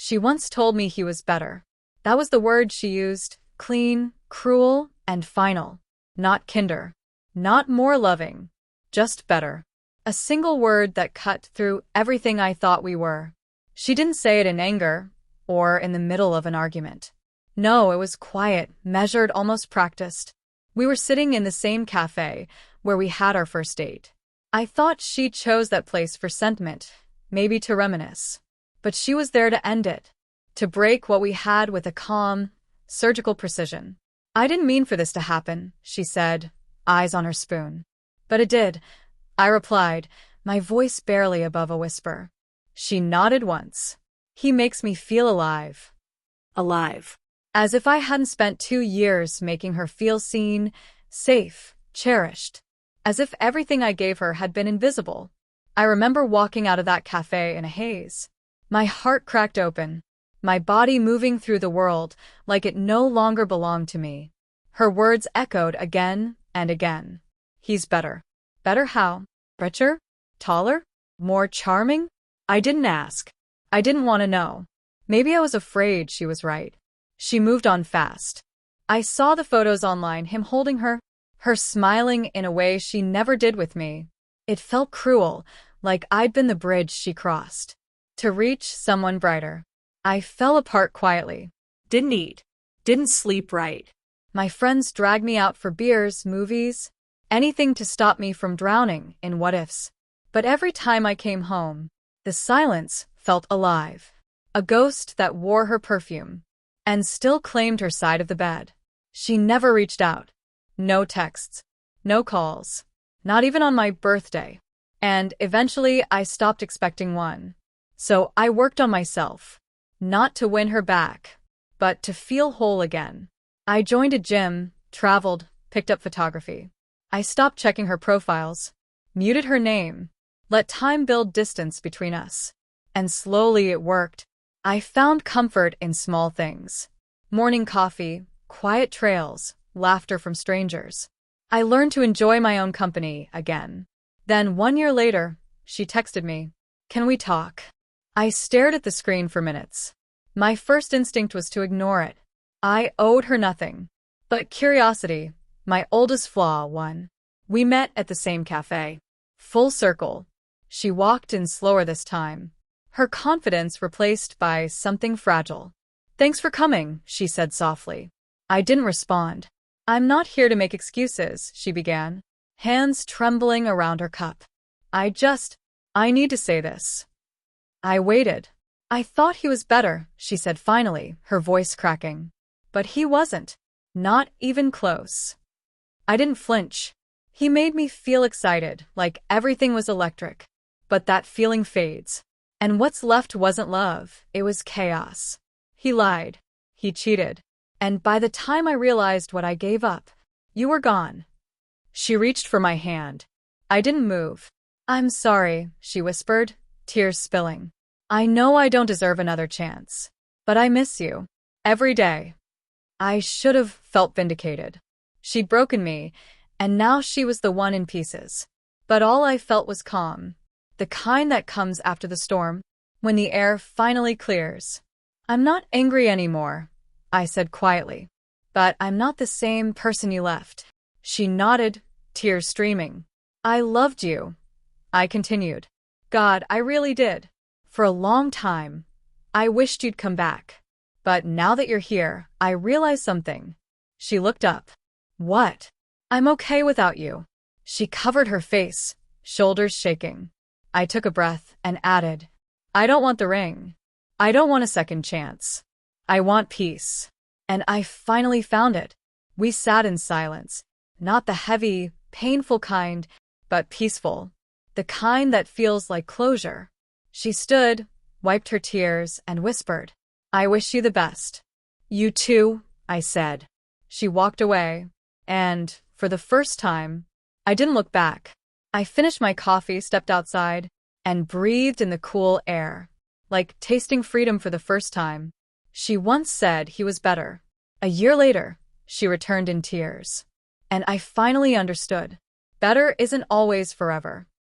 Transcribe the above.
She once told me he was better. That was the word she used. Clean, cruel, and final. Not kinder. Not more loving. Just better. A single word that cut through everything I thought we were. She didn't say it in anger or in the middle of an argument. No, it was quiet, measured, almost practiced. We were sitting in the same cafe where we had our first date. I thought she chose that place for sentiment, maybe to reminisce. But she was there to end it, to break what we had with a calm, surgical precision. I didn't mean for this to happen, she said, eyes on her spoon. But it did, I replied, my voice barely above a whisper. She nodded once. He makes me feel alive. Alive. As if I hadn't spent 2 years making her feel seen, safe, cherished. As if everything I gave her had been invisible. I remember walking out of that cafe in a haze. My heart cracked open. My body moving through the world like it no longer belonged to me. Her words echoed again and again. He's better. Better how? Richer? Taller? More charming? I didn't ask. I didn't want to know. Maybe I was afraid she was right. She moved on fast. I saw the photos online, him holding her smiling in a way she never did with me. It felt cruel, like I'd been the bridge she crossed. To reach someone brighter. I fell apart quietly. Didn't eat. Didn't sleep right. My friends dragged me out for beers, movies, anything to stop me from drowning in what-ifs. But every time I came home, the silence felt alive. A ghost that wore her perfume and still claimed her side of the bed. She never reached out. No texts. No calls. Not even on my birthday. And eventually I stopped expecting one. So I worked on myself. Not to win her back, but to feel whole again. I joined a gym, traveled, picked up photography. I stopped checking her profiles, muted her name, let time build distance between us. And slowly it worked. I found comfort in small things. Morning coffee, quiet trails, laughter from strangers. I learned to enjoy my own company again. Then 1 year later, she texted me, "Can we talk?" I stared at the screen for minutes. My first instinct was to ignore it. I owed her nothing. But curiosity, my oldest flaw, won. We met at the same cafe. Full circle. She walked in slower this time. Her confidence replaced by something fragile. "Thanks for coming," she said softly. I didn't respond. "I'm not here to make excuses," she began, hands trembling around her cup. I need to say this." I waited. "I thought he was better," she said finally, her voice cracking. But he wasn't. Not even close. I didn't flinch. He made me feel excited, like everything was electric. But that feeling fades. And what's left wasn't love, it was chaos. He lied. He cheated. And by the time I realized what I gave up, you were gone. She reached for my hand. I didn't move. "I'm sorry," she whispered, tears spilling. "I know I don't deserve another chance. But I miss you. Every day." I should have felt vindicated. She'd broken me, and now she was the one in pieces. But all I felt was calm. The kind that comes after the storm, when the air finally clears. "I'm not angry anymore," I said quietly. "But I'm not the same person you left." She nodded, tears streaming. "I loved you," I continued. "God, I really did. For a long time. I wished you'd come back. But now that you're here, I realize something." She looked up. "What?" "I'm okay without you." She covered her face, shoulders shaking. I took a breath and added, "I don't want the ring. I don't want a second chance. I want peace." And I finally found it. We sat in silence. Not the heavy, painful kind, but peaceful. The kind that feels like closure. She stood, wiped her tears, and whispered, "I wish you the best." "You too," I said. She walked away, and, for the first time, I didn't look back. I finished my coffee, stepped outside, and breathed in the cool air, like tasting freedom for the first time. She once said he was better. A year later, she returned in tears. And I finally understood. Better isn't always forever.